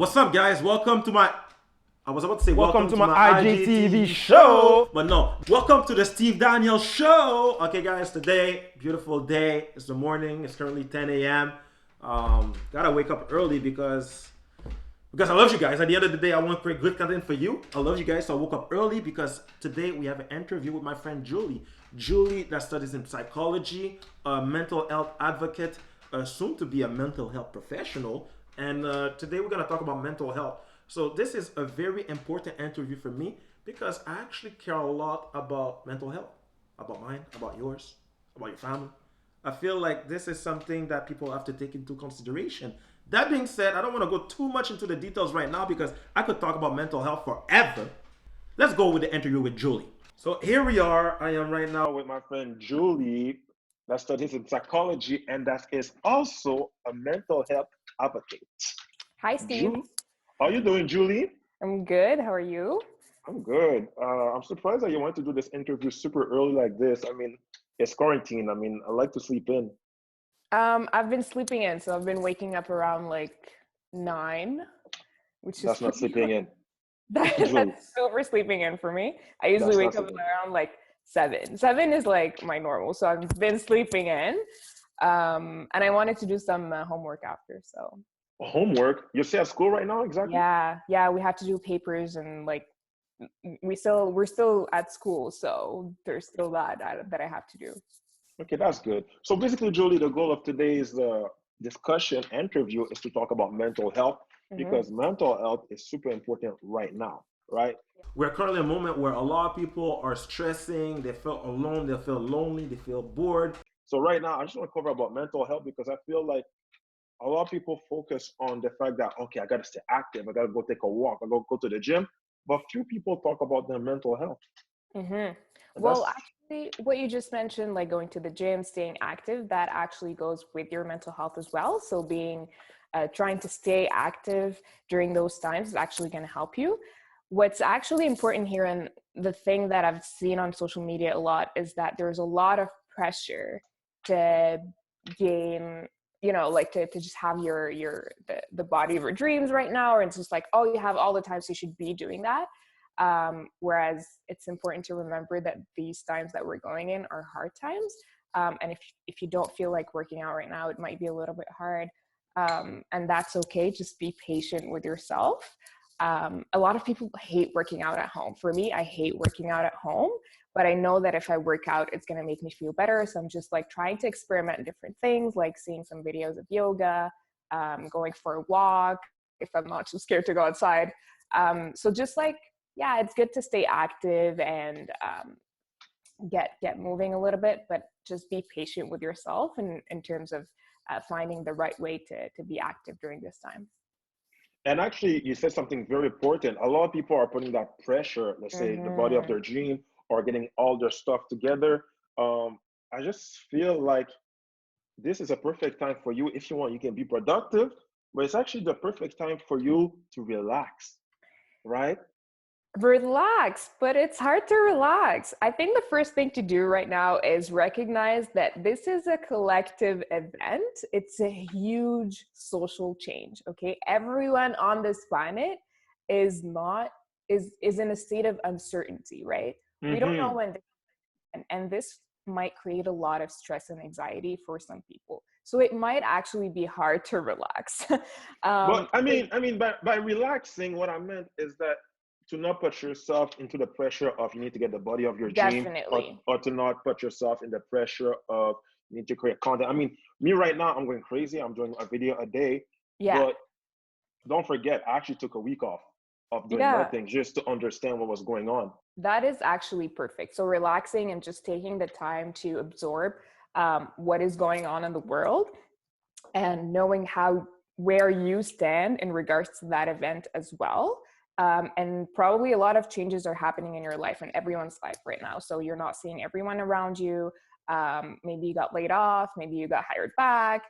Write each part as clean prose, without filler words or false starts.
What's up, guys? Welcome to my. I was about to say Welcome welcome to to my my IGTV IGTV show, show. but no. Welcome to the Steve Daniel show. Okay, guys, today, beautiful day. It's the morning. It's currently 10 a.m. Gotta wake up early because I love you guys. At the end of the day, I want to create good content for you. I love you guys, so I woke up early because today we have an interview with my friend Julie. Julie, that studies in psychology, a mental health advocate, soon to be a mental health professional. And today we're going to talk about mental health. So, this is a very important interview for me because I actually care a lot about mental health, about mine, about yours, about your family. I feel like this is something that people have to take into consideration. That being said, I don't want to go too much into the details right now because I could talk about mental health forever. Let's go with the interview with Julie. So here we are. I am right now with my friend Julie that studies in psychology and that is also a mental health advocate. Hi, Steve. Julie, how are you doing, Julie? I'm good. How are you? I'm good. I'm surprised that you wanted to do this interview super early like this. I mean, it's quarantine. I mean, I like to sleep in. I've been sleeping in, so I've been waking up around like 9, which is That's not pretty sleeping in. Julie, that's super sleeping in for me. I usually that's not wake up sleeping in. around like 7. 7 is like my normal, so I've been sleeping in. And I wanted to do some homework after, so Homework? You're still at school right now, exactly? yeah, we have to do papers and like we're still at school, so there's still that I have to do. Okay, that's good. So basically, Julie, the goal of today's discussion interview is to talk about mental health Hmm. because mental health is super important right now, right? We're currently in a moment where a lot of people are stressing, they feel alone, they feel lonely, they feel bored. So right now, I just want to cover about mental health because I feel like a lot of people focus on the fact that okay, I gotta stay active, I gotta go take a walk, I gotta go to the gym, but few people talk about their mental health. Hmm. And Well, that's actually, what you just mentioned, like going to the gym, staying active, that actually goes with your mental health as well. So being trying to stay active during those times is actually going to help you. What's actually important here, and the thing that I've seen on social media a lot, is that there's a lot of pressure to gain, like to just have the body of your dreams right now, or it's just like, oh, you have all the time, so you should be doing that. Whereas it's important to remember that these times that we're going in are hard times. And if you don't feel like working out right now, it might be a little bit hard. And that's okay. Just be patient with yourself. A lot of people hate working out at home. For me, I hate working out at home, but I know that if I work out, it's going to make me feel better. So I'm just like trying to experiment different things, like seeing some videos of yoga, going for a walk if I'm not too scared to go outside. So just like, yeah, it's good to stay active and get moving a little bit, but just be patient with yourself in terms of finding the right way to be active during this time. And actually, you said something very important. A lot of people are putting that pressure, let's say the body of Mm-hmm. their dream or getting all their stuff together. I just feel like this is a perfect time for you. If you want, you can be productive, but it's actually the perfect time for you to relax, right? Relax, but it's hard to relax. I think the first thing to do right now is recognize that this is a collective event. It's a huge social change, okay? Everyone on this planet is not is in a state of uncertainty, right? We don't know Mm-hmm. when and this might create a lot of stress and anxiety for some people. So it might actually be hard to relax. But So by relaxing, what I meant is that to not put yourself into the pressure of you need to get the body of your dream, definitely. or to not put yourself in the pressure of you need to create content. I mean, me right now, I'm going crazy. I'm doing a video a day, Yeah. but don't forget, I actually took a week off of doing Yeah. nothing just to understand what was going on. That is actually perfect. So relaxing and just taking the time to absorb what is going on in the world and knowing how where you stand in regards to that event as well. And probably a lot of changes are happening in your life and everyone's life right now. So you're not seeing everyone around you. Maybe you got laid off. Maybe you got hired back.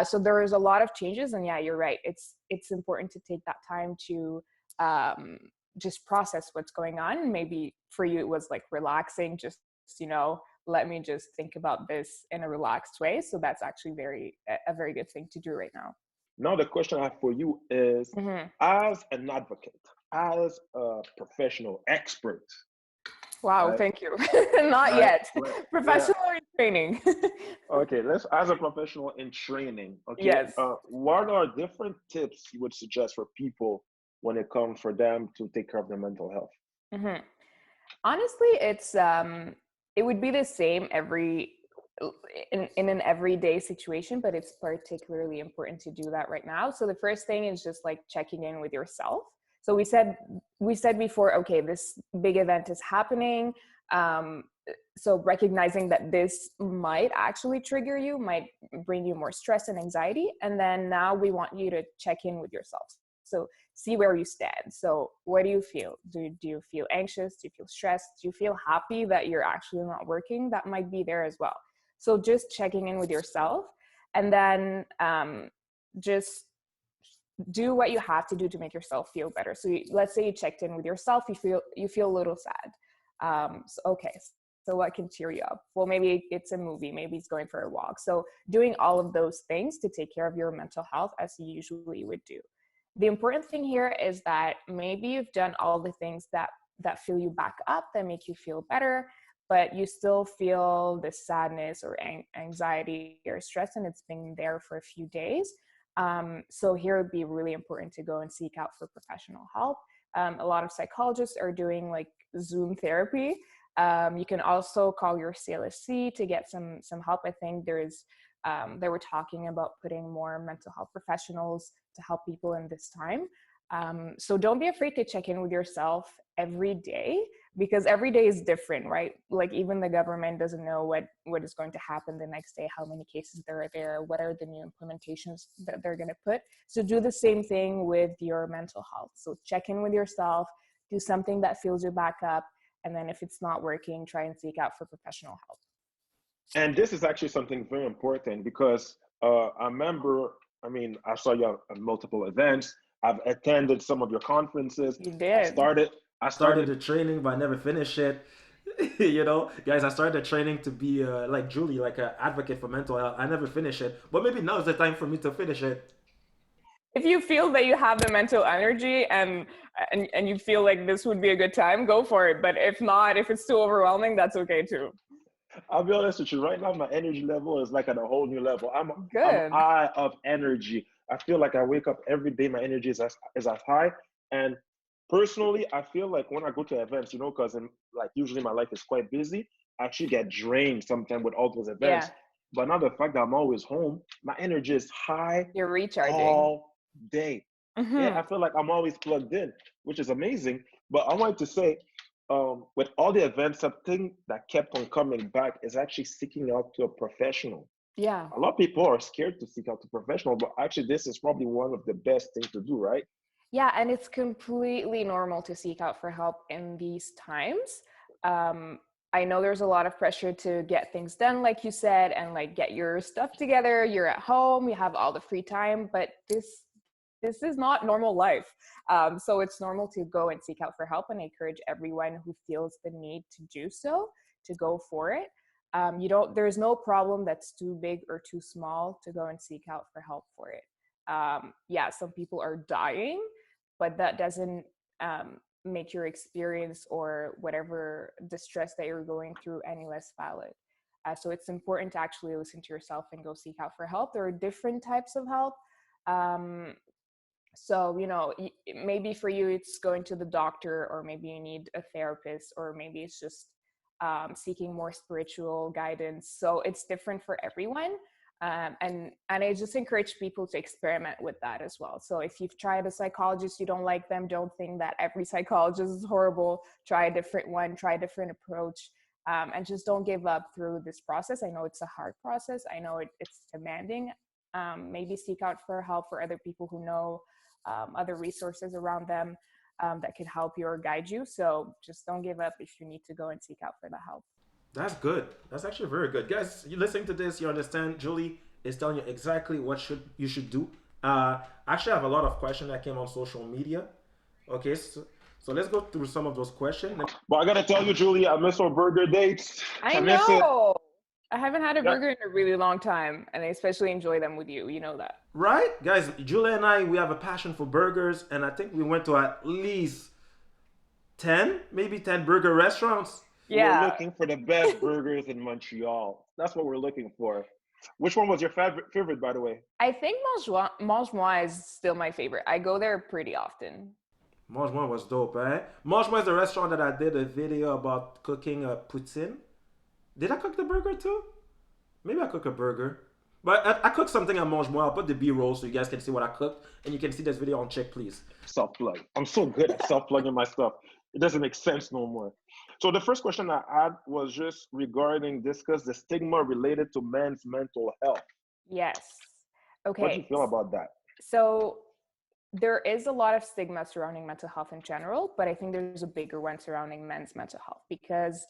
So there is a lot of changes. And yeah, you're right. It's important to take that time to um, just process what's going on. And maybe for you, it was like relaxing, just, you know, let me just think about this in a relaxed way. So that's actually a very good thing to do right now. Now the question I have for you is, Mhm. as an advocate, as a professional expert, Wow, right? thank you. Not Right, yet. right, yeah. Professional in training. Okay, let's as a professional in training. Okay, Yes. what are different tips you would suggest for people when it comes for them to take care of their mental health? Mhm. Honestly, it would be the same in an everyday situation, but it's particularly important to do that right now. So the first thing is just like checking in with yourself. So we said before, okay, this big event is happening. Um, so recognizing that this might actually trigger you, might bring you more stress and anxiety, and then now we want you to check in with yourself. So see where you stand. So what do you feel? Do you feel anxious? Do you feel stressed? Do you feel happy that you're actually not working? That might be there as well. So just checking in with yourself, and then just do what you have to do to make yourself feel better. So let's say you checked in with yourself, you feel a little sad. So, okay, so what can cheer you up? Well, maybe it's a movie, maybe it's going for a walk. So doing all of those things to take care of your mental health as you usually would do. The important thing here is that maybe you've done all the things that fill you back up, that make you feel better, but you still feel this sadness or anxiety or stress, and it's been there for a few days. So here it would be really important to go and seek out for professional help. A lot of psychologists are doing like Zoom therapy. You can also call your CLSC to get some help. I think they were talking about putting more mental health professionals to help people in this time. So don't be afraid to check in with yourself every day, because every day is different, right? Like even the government doesn't know what is going to happen the next day, how many cases there are there, what are the new implementations that they're going to put. So do the same thing with your mental health. So check in with yourself, do something that fills you back up, and then if it's not working, try and seek out for professional help. And this is actually something very important because I remember, I mean, I saw you at multiple events. I've attended some of your conferences. You I did. started, I Started started, the training, but I never finished it. Guys, I started the training to be like Julie, like an advocate for mental health. I never finished it, but maybe now is the time for me to finish it. If you feel that you have the mental energy and you feel like this would be a good time, go for it. But if not, if it's too overwhelming, that's okay too. I'll be honest with you, right now my energy level is like at a whole new level. I'm Good. high of energy. I feel like I wake up every day, my energy is as high. And personally, I feel like when I go to events, because like usually my life is quite busy, I actually get drained sometimes with all those events. Yeah, But now the fact that I'm always home, my energy is high you're recharging. all day. Yeah, Hmm. I feel like I'm always plugged in, which is amazing. But I wanted to say, with all the events, something that kept on coming back is actually seeking out to a professional. Yeah. A lot of people are scared to seek out to a professional, but actually, this is probably one of the best things to do, right? Yeah, and it's completely normal to seek out for help in these times. Um, I know there's a lot of pressure to get things done, like you said, and like get your stuff together. You're at home, you have all the free time, but this is not normal life. So it's normal to go and seek out for help, and I encourage everyone who feels the need to do so to go for it. You don't. There's no problem that's too big or too small to go and seek out for help for it. Yeah, some people are dying, but that doesn't make your experience or whatever distress that you're going through any less valid. So it's important to actually listen to yourself and go seek out for help. There are different types of help. Um, so, maybe for you, it's going to the doctor, or maybe you need a therapist, or maybe it's just seeking more spiritual guidance. So it's different for everyone. And I just encourage people to experiment with that as well. So if you've tried a psychologist, you don't like them, don't think that every psychologist is horrible. Try a different one, try a different approach, and just don't give up through this process. I know it's a hard process. I know it's demanding. Maybe seek out for help for other people who know other resources around them that could help you or guide you. So just don't give up if you need to go and seek out for the help. That's good. That's actually very good, guys. You listening to this, you understand. Julie is telling you exactly what you should do. Actually, I have a lot of questions that came on social media. Okay, so let's go through some of those questions. But I gotta tell you, Julie, I miss our burger dates. I I miss it. know. I haven't had a Yeah, burger in a really long time, and I especially enjoy them with you. You know that. Right, guys. Julia and I, we have a passion for burgers, and I think we went to at least 10, maybe 10 burger restaurants. we're Yeah, looking for the best burgers in Montreal. That's what we're looking for. Which one was your favorite, by the way? I think Mange Moi is still my favorite. I go there pretty often. Mange Moi was dope, eh? Mange Moi is the restaurant that I did a video about cooking a poutine. Did I cook the burger too? Maybe I cook a burger. But I cooked something at Mange Moi. I'll put the B-roll so you guys can see what I cooked. And you can see this video on Check, please. Self plug. I'm so good at self plugging my stuff. It doesn't make sense no more. So the first question I had was just regarding discuss the stigma related to men's mental health. Yes. What do you Okay. feel about that? So there is a lot of stigma surrounding mental health in general, but I think there's a bigger one surrounding men's mental health because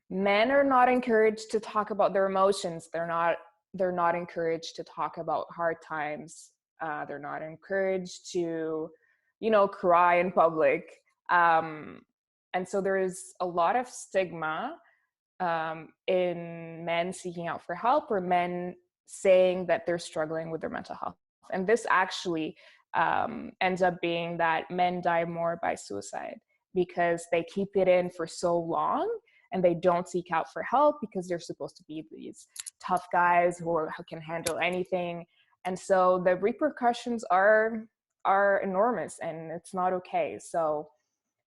men are not encouraged to talk about their emotions. They're not encouraged to talk about hard times. They're not encouraged to, cry in public. And so there is a lot of stigma in men seeking out for help or men saying that they're struggling with their mental health. And this actually ends up being that men die more by suicide because they keep it in for so long and they don't seek out for help because they're supposed to be these tough guys who can handle anything. And so the repercussions are enormous and it's not okay. So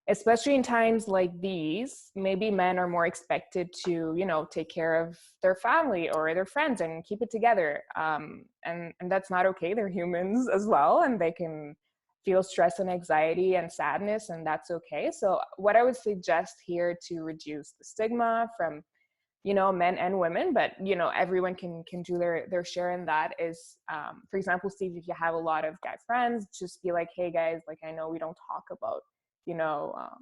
especially in times like these, maybe men are more expected to, take care of their family or their friends and keep it together. And that's not okay. They're humans as well, and they can feel stress and anxiety and sadness, and that's okay. So what I would suggest here to reduce the stigma from, men and women, but everyone can do their share in that is, for example, Steve, if you have a lot of guy friends, just be like, hey guys, like I know we don't talk about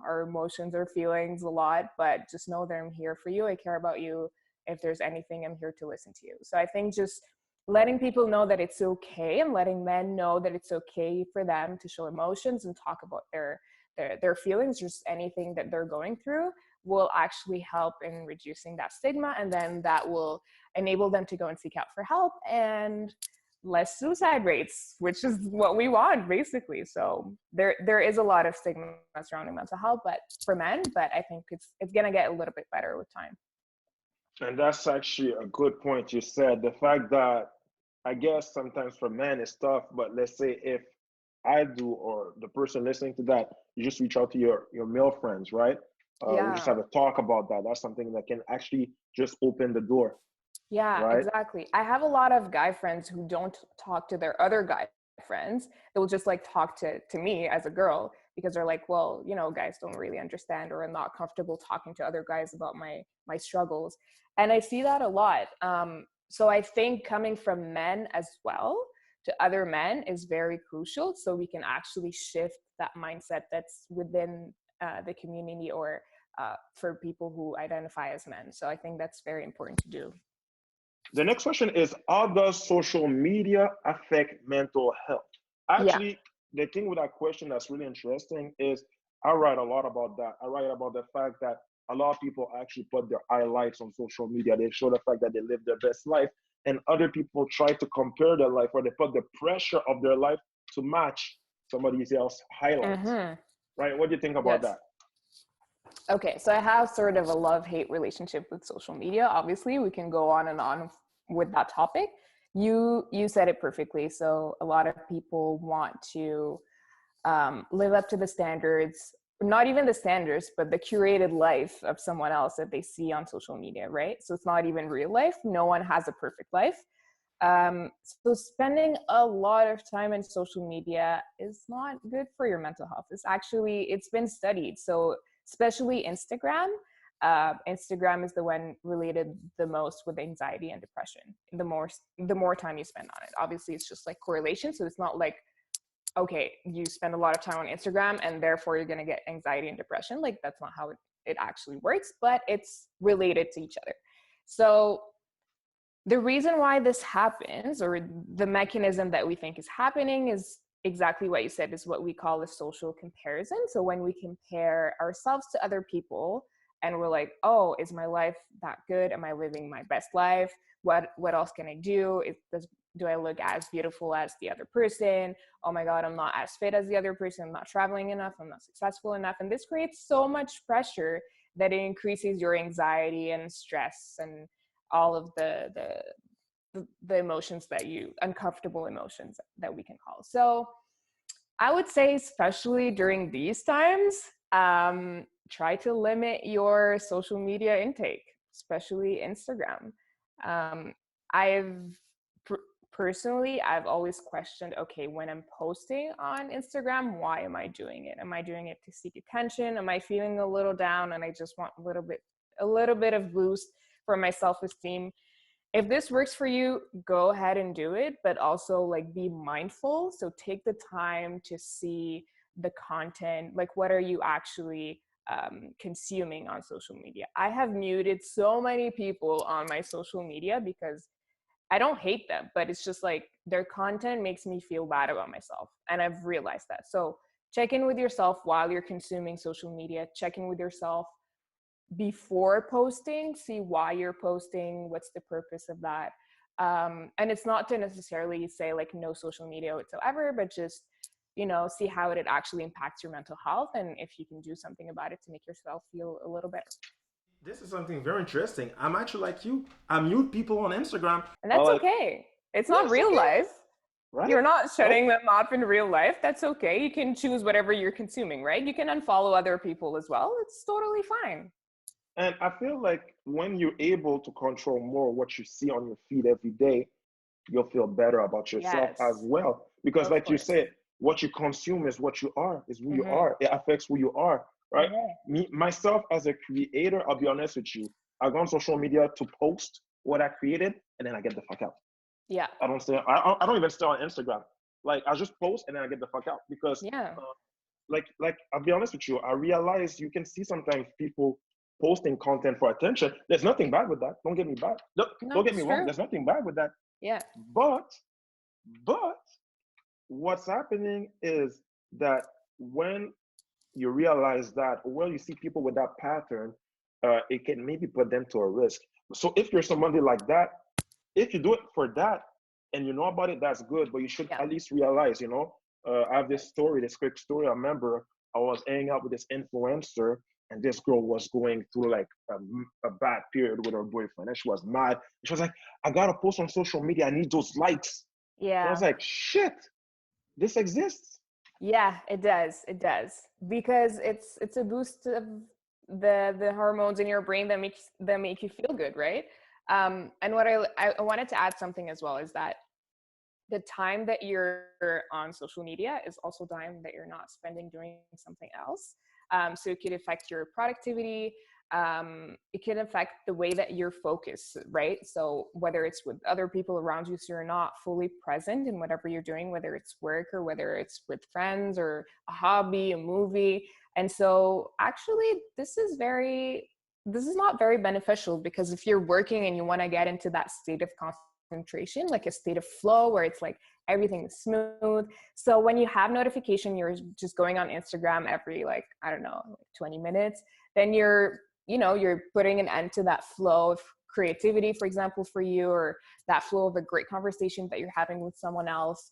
our emotions or feelings a lot, but just know that I'm here for you. I care about you. If there's anything, I'm here to listen to you. So I think just letting people know that it's okay and letting men know that it's okay for them to show emotions and talk about their feelings, just anything that they're going through, will actually help in reducing that stigma, and then that will enable them to go and seek out for help and less suicide rates, which is what we want basically. So there is a lot of stigma surrounding mental health, but for men, but I think it's gonna get a little bit better with time. And that's actually a good point you said. The fact that I guess sometimes for men it's tough, but let's say if I do or the person listening to that, you just reach out to your male friends, right? We just Yeah. have a talk about that. That's something that can actually just open the door, Yeah, right? exactly. I have a lot of guy friends who don't talk to their other guy friends. They will just like talk to me as a girl because they're like, well, guys don't really understand or are not comfortable talking to other guys about my struggles. And I see that a lot. So I think coming from men as well to other men is very crucial. So we can actually shift that mindset that's within the community or for people who identify as men. So I think that's very important to do. The next question is, how does social media affect mental health? Yeah. Actually, the thing with that question that's really interesting is I write a lot about that. I write about the fact that a lot of people actually put their highlights on social media. They show the fact that they live their best life, and other people try to compare their life or they put the pressure of their life to match somebody else's highlights. Mm-hmm. Right? What do you think about Yes. that? Okay, so I have sort of a love-hate relationship with social media. Obviously, we can go on and on with that topic. You said it perfectly. So a lot of people want to live up to the standards, not even the standards, but the curated life of someone else that they see on social media, right? So it's not even real life. No one has a perfect life. So spending a lot of time in social media is not good for your mental health. It's been studied. So especially Instagram. Instagram is the one related the most with anxiety and depression. The more time you spend on it, obviously, it's just like correlation. So it's not like, okay, you spend a lot of time on Instagram and therefore you're going to get anxiety and depression. Like that's not how it actually works, but it's related to each other. So the reason why this happens, or the mechanism that we think is happening, is exactly what you said, is what we call a social comparison. So when we compare ourselves to other people, and we're like, oh, is my life that good? Am I living my best life? What else can I do? Do I look as beautiful as the other person? Oh my God, I'm not as fit as the other person. I'm not traveling enough. I'm not successful enough. And this creates so much pressure that it increases your anxiety and stress and all of the emotions uncomfortable emotions that we can call. So I would say, especially during these times, try to limit your social media intake, especially Instagram. I've personally, I've always questioned, okay, when I'm posting on Instagram, why am I doing it? Am I doing it to seek attention? Am I feeling a little down and I just want a little bit of boost for my self-esteem? If this works for you, go ahead and do it, but also like be mindful. So take the time to see the content, like what are you actually consuming on social media. I have muted so many people on my social media because I don't hate them, but it's just like their content makes me feel bad about myself. And I've realized that. So check in with yourself while you're consuming social media, check in with yourself before posting, see why you're posting, what's the purpose of that. And it's not to necessarily say like no social media whatsoever, but just, see how it actually impacts your mental health and if you can do something about it to make yourself feel a little better. This is something very interesting. I'm actually like you. I mute people on Instagram. And that's okay. It's not real life. Right? You're not shutting them off in real life. That's okay. You can choose whatever you're consuming, right? You can unfollow other people as well. It's totally fine. And I feel like when you're able to control more what you see on your feed every day, you'll feel better about yourself as well. Because Of like you course. said, what you consume is what you are, is who you Mhm. are. It affects who you are, right? Mhm. Myself as a creator, I'll be honest with you, I go on social media to post what I created and then I get the fuck out. Yeah. I don't even stay on Instagram. Like I just post and then I get the fuck out because Yeah. like I'll be honest with you, I realize you can see sometimes people posting content for attention. There's nothing bad with that. Don't get me bad. No, Don't get me it's wrong. true. There's nothing bad with that. Yeah. But what's happening is that when you realize that, well, you see people with that pattern, it can maybe put them to a risk. So if you're somebody like that, if you do it for that and you know about it, that's good. But you should Yeah. at least realize, I have this story, this quick story. I remember I was hanging out with this influencer, and this girl was going through like a bad period with her boyfriend, and she was mad. She was like, "I gotta post on social media. I need those likes." And I Yeah. was like, "Shit, this exists." Yeah, it does. It does. Because it's a boost of the hormones in your brain that make you feel good, right? And what I wanted to add something as well is that the time that you're on social media is also time that you're not spending doing something else. So it could affect your productivity. It can affect the way that you're focused, right? So whether it's with other people around you, so you're not fully present in whatever you're doing, whether it's work or whether it's with friends or a hobby, a movie. And so actually, this is not very beneficial, because if you're working and you want to get into that state of concentration, like a state of flow where it's like everything is smooth. So when you have notification, you're just going on Instagram every, like, I don't know, 20 minutes, then you're putting an end to that flow of creativity, for example, for you, or that flow of a great conversation that you're having with someone else.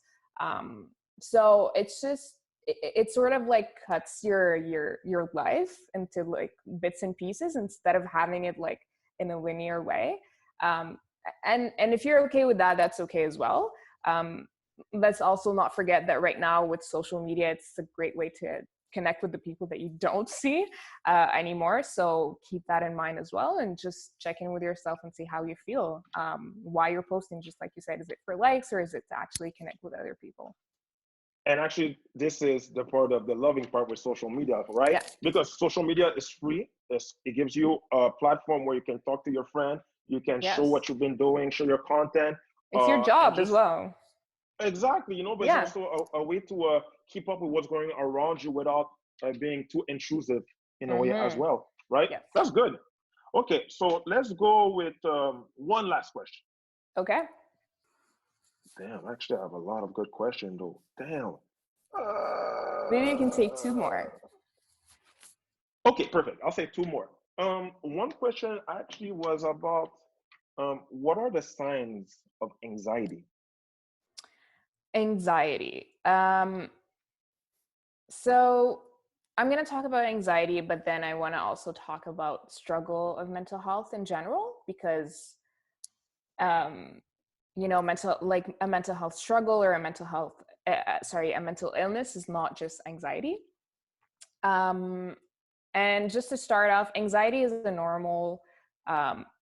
So it's just, it sort of like cuts your life into like bits and pieces instead of having it like in a linear way. And if you're okay with that, that's okay as well. Let's also not forget that right now with social media, it's a great way to connect with the people that you don't see anymore. So keep that in mind as well, and just check in with yourself and see how you feel. Why you're posting, just like you said, is it for likes or is it to actually connect with other people? And actually, this is the part of the loving part with social media, right? Yeah. Because social media is free. It gives you a platform where you can talk to your friend. You can show Yes. what you've been doing, show your content. It's your And job as just well. exactly, but Yeah. it's also a way to keep up with what's going on around you without being too intrusive in a way as Mm-hmm. well, right? Yes. That's good. Okay, so let's go with one last question. Okay. Damn, actually, I have a lot of good questions though. Damn. Maybe you can take two more. Okay, perfect. I'll say two more. One question actually was about what are the signs of anxiety? Anxiety. So I'm going to talk about anxiety, but then I want to also talk about struggle of mental health in general, because um, mental, like a mental health struggle or a mental health, a mental illness is not just anxiety. Um, and just to start off, anxiety is a normal,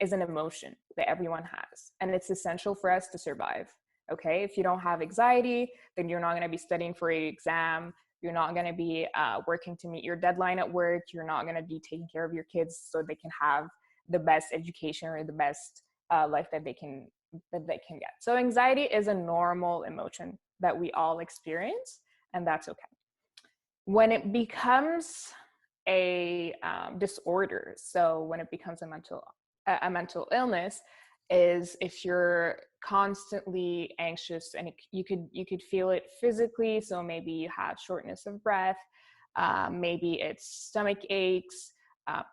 is an emotion that everyone has, and it's essential for us to survive. Okay, if you don't have anxiety, then you're not going to be studying for an exam. You're not going to be working to meet your deadline at work. You're not going to be taking care of your kids so they can have the best education or the best life that they can get. So anxiety is a normal emotion that we all experience, and that's okay. When it becomes a disorder, so when it becomes a mental illness, is if you're constantly anxious, and you could feel it physically. So maybe you have shortness of breath, maybe it's stomach aches,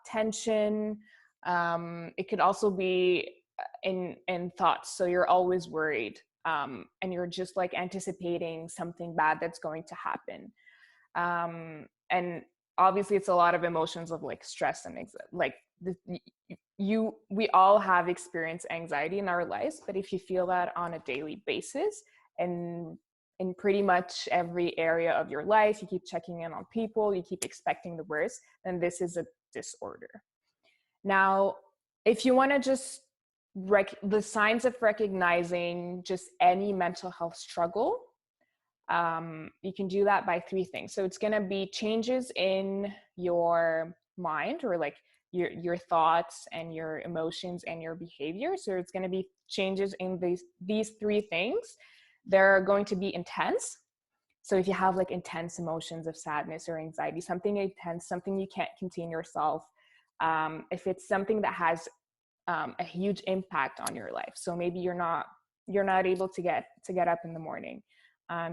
tension. It could also be in thoughts, so you're always worried, and you're just like anticipating something bad that's going to happen. And obviously it's a lot of emotions of like stress and like we all have experienced anxiety in our lives, but if you feel that on a daily basis and in pretty much every area of your life, you keep checking in on people, you keep expecting the worst, then this is a disorder. Now, if you want to just the signs of recognizing just any mental health struggle, you can do that by three things. So it's going to be changes in your mind, or like your thoughts and your emotions and your behavior. So it's going to be changes in these three things. They're going to be intense. So if you have like intense emotions of sadness or anxiety, something intense, something you can't contain yourself, if it's something that has a huge impact on your life, so maybe you're not able to get up in the morning,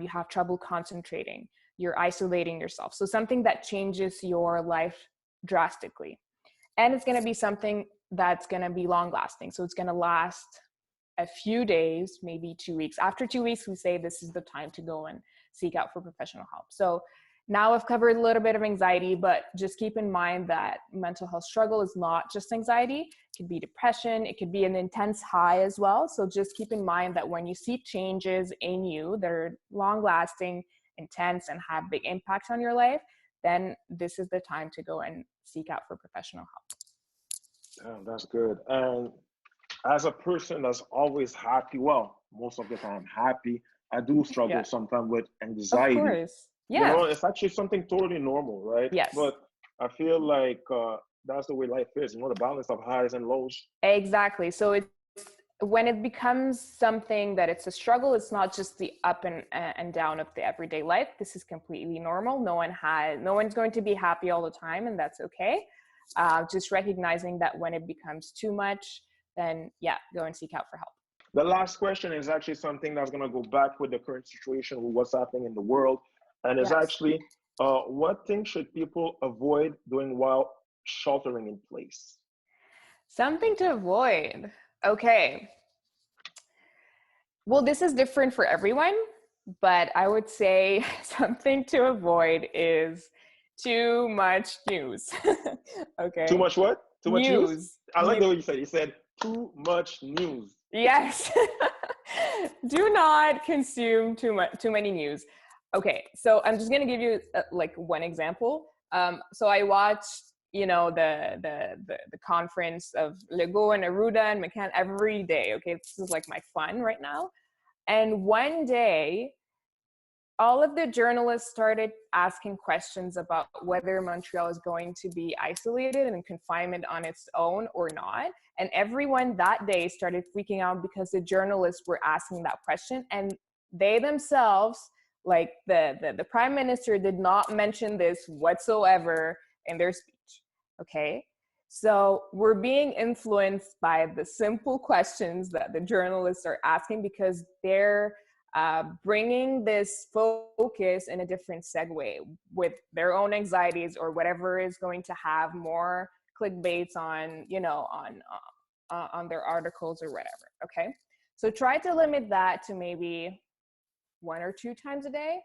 you have trouble concentrating, you're isolating yourself, so something that changes your life drastically. And it's going to be something that's going to be long lasting, so it's going to last a few days, maybe 2 weeks. After 2 weeks, we say this is the time to go and seek out for professional help. So now I've covered a little bit of anxiety, but just keep in mind that mental health struggle is not just anxiety. It could be depression. It could be an intense high as well. So just keep in mind that when you see changes in you that are long lasting, intense, and have big impacts on your life, then this is the time to go and seek out for professional help. Yeah, that's good. And as a person that's always happy, well, most of the time happy, I do struggle Yeah, sometimes with of anxiety. course. Yeah. It's actually something totally normal, right? Yes. But I feel like that's the way life is, the balance of highs and lows. Exactly. So it's when it becomes something that it's a struggle, it's not just the up and down of the everyday life. This is completely normal. No one's going to be happy all the time, and that's okay. Just recognizing that when it becomes too much, then yeah, go and seek out for help. The last question is actually something that's going to go back with the current situation with what's happening in the world. And it's Yes. actually what things should people avoid doing while sheltering in place? Something to avoid. Okay. Well, this is different for everyone, but I would say something to avoid is too much news. Too Okay. much what? Too much news? News. I like News. the way you said it. You said too much news. Yes. Do not consume too many news. Okay, so I'm just gonna give you like one example. So I watched, the conference of Legault and Arruda and McCann every day. Okay, this is like my fun right now. And one day, all of the journalists started asking questions about whether Montreal is going to be isolated and in confinement on its own or not. And everyone that day started freaking out because the journalists were asking that question. And they themselves, like the prime minister, did not mention this whatsoever in their speech. Okay. So we're being influenced by the simple questions that the journalists are asking because they're bringing this focus in a different segue with their own anxieties or whatever is going to have more clickbaits on, you know, on their articles or whatever. Okay. So try to limit that to maybe 1 or 2 times a day.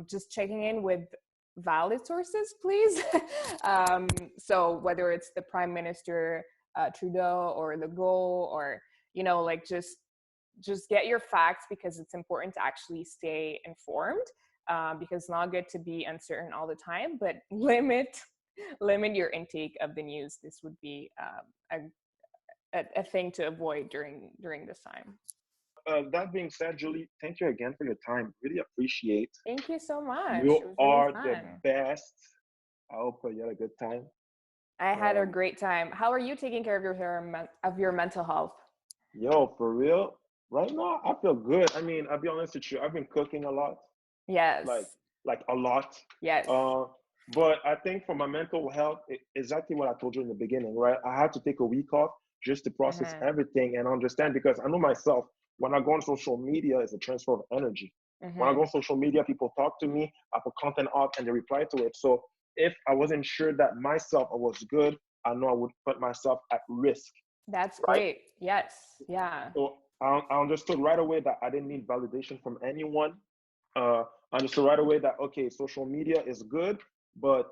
Just checking in with valid sources, please. So whether it's the Prime Minister Trudeau or the Go, or, you know, like just get your facts, because it's important to actually stay informed, because it's not good to be uncertain all the time, but limit your intake of the news. This would be a thing to avoid during this time. That being said, Julie, thank you again for your time. Really appreciate. Thank you so much. You It was really are fun. the best. I hope you had a good time. I had a great time. How are you taking care of your mental health? Yo, for real, right now I feel good. I mean, I'll be honest with you. I've been cooking a lot, Yes. like a lot. Yes. But I think for my mental health, exactly what I told you in the beginning, right? I had to take a week off just to process everything and understand, because I know myself, when I go on social media, it's a transfer of energy. When I go on social media, people talk to me, I put content out and they reply to it. So if I wasn't sure that myself I was good, I know I would put myself at risk. That's right? great. Yes. Yeah. So I understood right away that I didn't need validation from anyone. I understood right away that, okay, social media is good, but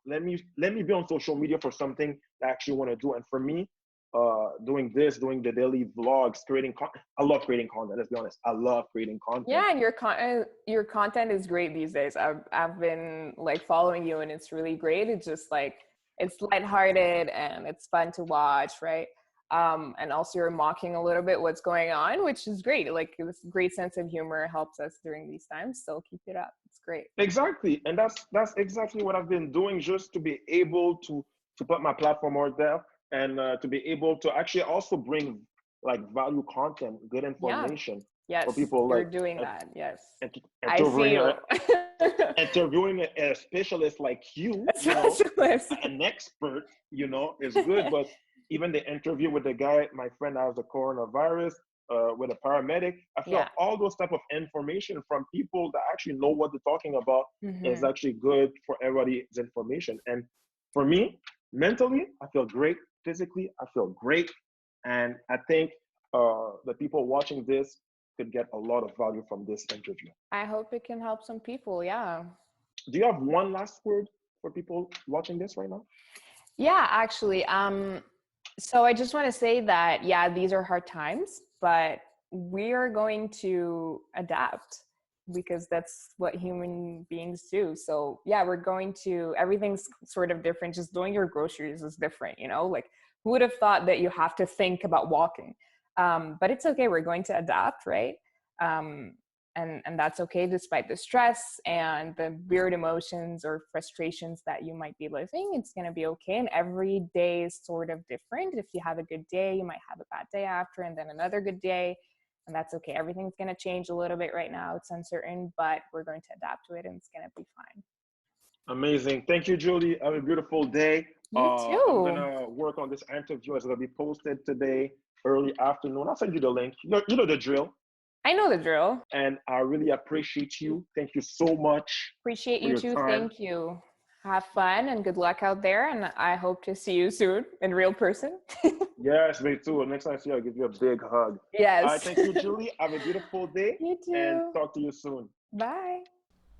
let me be on social media for something that I actually want to do. And for me, doing the daily vlogs, creating content. I love creating content. Let's be honest. I love creating content. Yeah, and your content is great these days. I've been like following you, and it's really great. It's just like, it's lighthearted and it's fun to watch, right? And also you're mocking a little bit what's going on, which is great. Like, this great sense of humor helps us during these times. So keep it up. It's great. Exactly, and that's exactly what I've been doing, just to be able to put my platform out there, and to be able to actually also bring like value content, good information Yes, for people. you're Like doing that. Yes, I interviewing see you. interviewing a specialist like you, an expert, is good. But even the interview with the guy, my friend that has the coronavirus, with a paramedic, I feel all those type of information from people that actually know what they're talking about is actually good for everybody's information. And for me, mentally, I feel great. Physically, I feel great. And I think the people watching this could get a lot of value from this interview. I hope it can help some people. Yeah. Do you have one last word for people watching this right now? Yeah, actually. So I just want to say that, yeah, these are hard times, but we are going to adapt, because that's what human beings do. So yeah, everything's sort of different. Just doing your groceries is different, like, who would have thought that you have to think about walking? But it's okay. We're going to adapt, right? And that's okay, despite the stress and the weird emotions or frustrations that you might be living. It's going to be okay. And every day is sort of different. If you have a good day, you might have a bad day after, and then another good day. And that's okay. Everything's going to change a little bit right now. It's uncertain, but we're going to adapt to it, and it's going to be fine. Amazing. Thank you, Julie. Have a beautiful day. You too. I'm going to work on this interview. It's going to be posted today, early afternoon. I'll send you the link. You know the drill. I know the drill. And I really appreciate you. Thank you so much. Appreciate you too. Thank you. Have fun and good luck out there. And I hope to see you soon in real person. Yes, me too. Next time I see you, I'll give you a big hug. Yes. All right, thank you, Julie. Have a beautiful day. You too. And talk to you soon. Bye.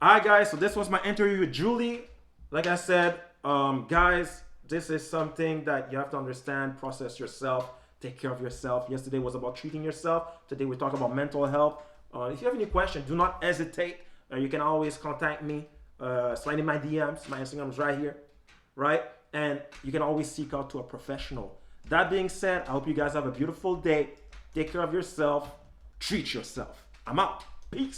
All right, guys. So this was my interview with Julie. Like I said, guys, this is something that you have to understand, process yourself. Take care of yourself. Yesterday was about treating yourself. Today we talk about mental health. If you have any questions, do not hesitate. You can always contact me. Slide in my DMs. My Instagram is right here, right? And you can always seek out to a professional. That being said, I hope you guys have a beautiful day. Take care of yourself. Treat yourself. I'm out. Peace.